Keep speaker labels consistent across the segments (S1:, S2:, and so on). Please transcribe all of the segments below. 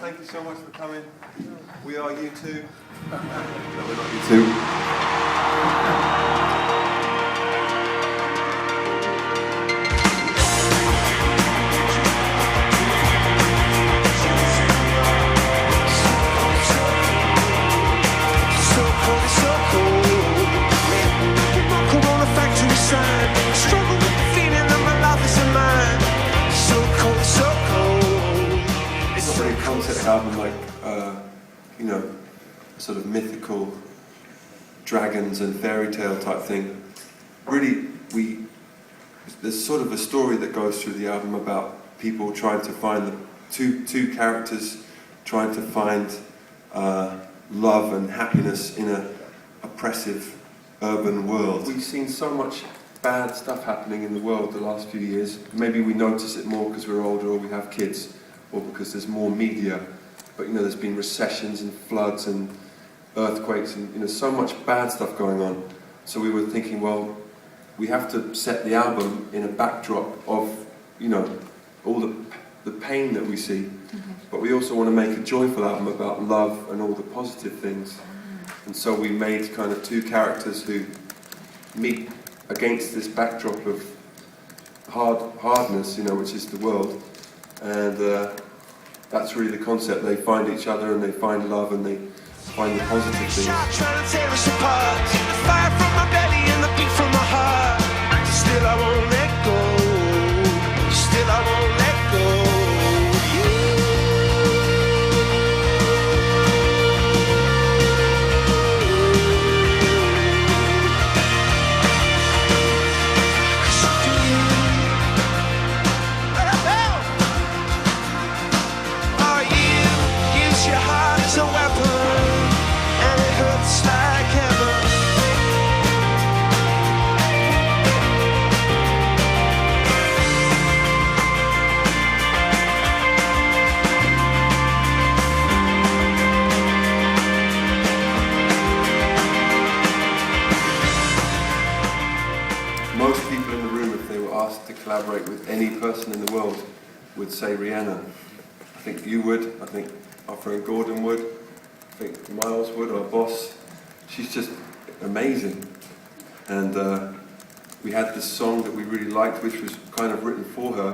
S1: thank you so much for coming. We are U2. No, we're not U2. Album like, you know, sort of mythical dragons and fairy tale type thing. Really, there's sort of a story that goes through the album about people trying to find the two characters trying to find love and happiness in an oppressive urban world. We've seen so much bad stuff happening in the world the last few years. Maybe we notice it more because we're older or we have kids, or because there's more media. But you know, there's been recessions and floods and earthquakes and you know, so much bad stuff going on. So we were thinking, well, we have to set the album in a backdrop of, you know, all the pain that we see. Mm-hmm. But we also want to make a joyful album about love and all the positive things. Mm-hmm. And so we made kind of two characters who meet against this backdrop of hardness, you know, which is the world. And that's really the concept. They find each other and they find love and they find the positive things. Trying to tear us apart. The fire from my belly and the beat from my heart. Still I won't let go. Still I won't let go. Collaborate with any person in the world would say Rihanna. I think you would, I think our friend Gordon would, I think Miles would, our boss. She's just amazing. And we had this song that we really liked, which was kind of written for her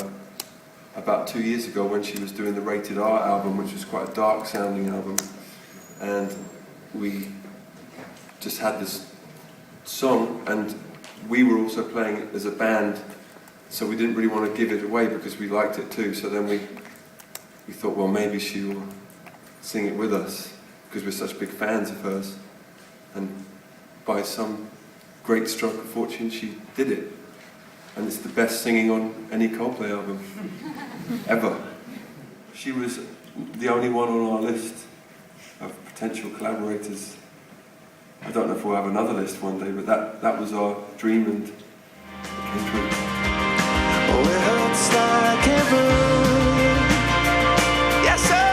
S1: about 2 years ago when she was doing the Rated R album, which was quite a dark sounding album. And we just had this song, and we were also playing it as a band. So we didn't really want to give it away because we liked it too. So then we thought, well, maybe she will sing it with us because we're such big fans of hers. And by some great stroke of fortune, she did it. And it's the best singing on any Coldplay album ever. She was the only one on our list of potential collaborators. I don't know if we'll have another list one day, but that was our dream and it came true. Oh, it hurts like heaven. Yes, sir.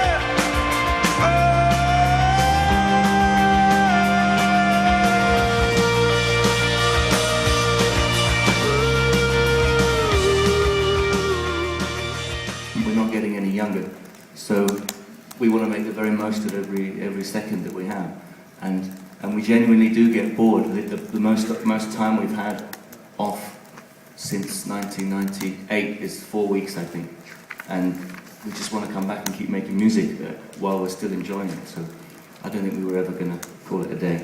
S2: We're not getting any younger, so we want to make the very most of every second that we have, and we genuinely do get bored. The most time we've had off since 1998 is 4 weeks, I think, and we just want to come back and keep making music while we're still enjoying it. So I don't think we were ever going to call it a day.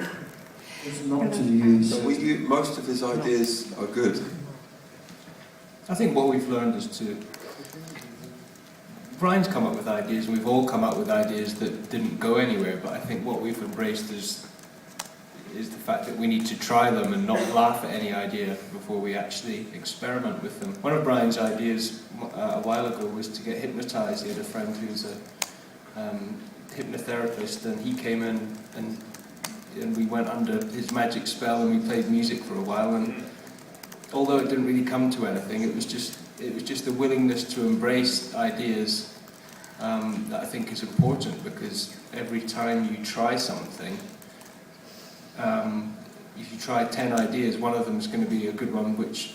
S3: It's not to use.
S1: Most of his ideas are good.
S3: I think what we've learned is to. Brian's come up with ideas, and we've all come up with ideas that didn't go anywhere. But I think what we've embraced is the fact that we need to try them and not laugh at any idea before we actually experiment with them. One of Brian's ideas a while ago was to get hypnotised. He had a friend who's a hypnotherapist, and he came in and we went under his magic spell and we played music for a while. And although it didn't really come to anything, it was just the willingness to embrace ideas that I think is important, because every time you try something, if you try 10 ideas, one of them is going to be a good one which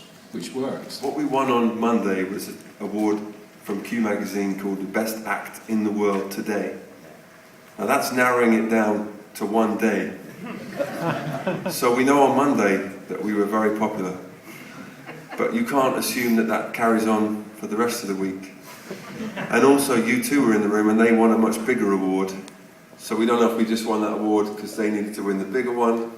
S3: works.
S1: What we won on Monday was an award from Q magazine called the Best Act in the World Today. Now that's narrowing it down to one day. So we know on Monday that we were very popular. But you can't assume that that carries on for the rest of the week. And also U2 were in the room and they won a much bigger award. So we don't know if we just won that award because they needed to win the bigger one.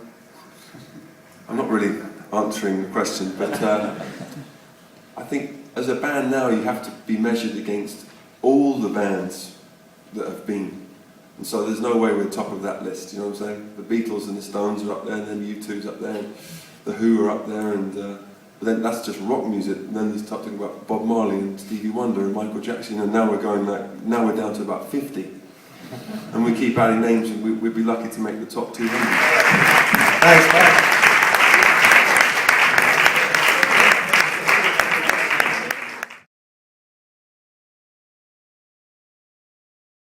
S1: I'm not really answering the question, but I think as a band now you have to be measured against all the bands that have been. And so there's no way we're top of that list, you know what I'm saying? The Beatles and the Stones are up there, and then U2's up there, and the Who are up there, and but then that's just rock music. And then there's talking about Bob Marley and Stevie Wonder and Michael Jackson, and now we're down to about 50. And we keep adding names, and we'd be lucky to make the top 200.
S3: Thanks,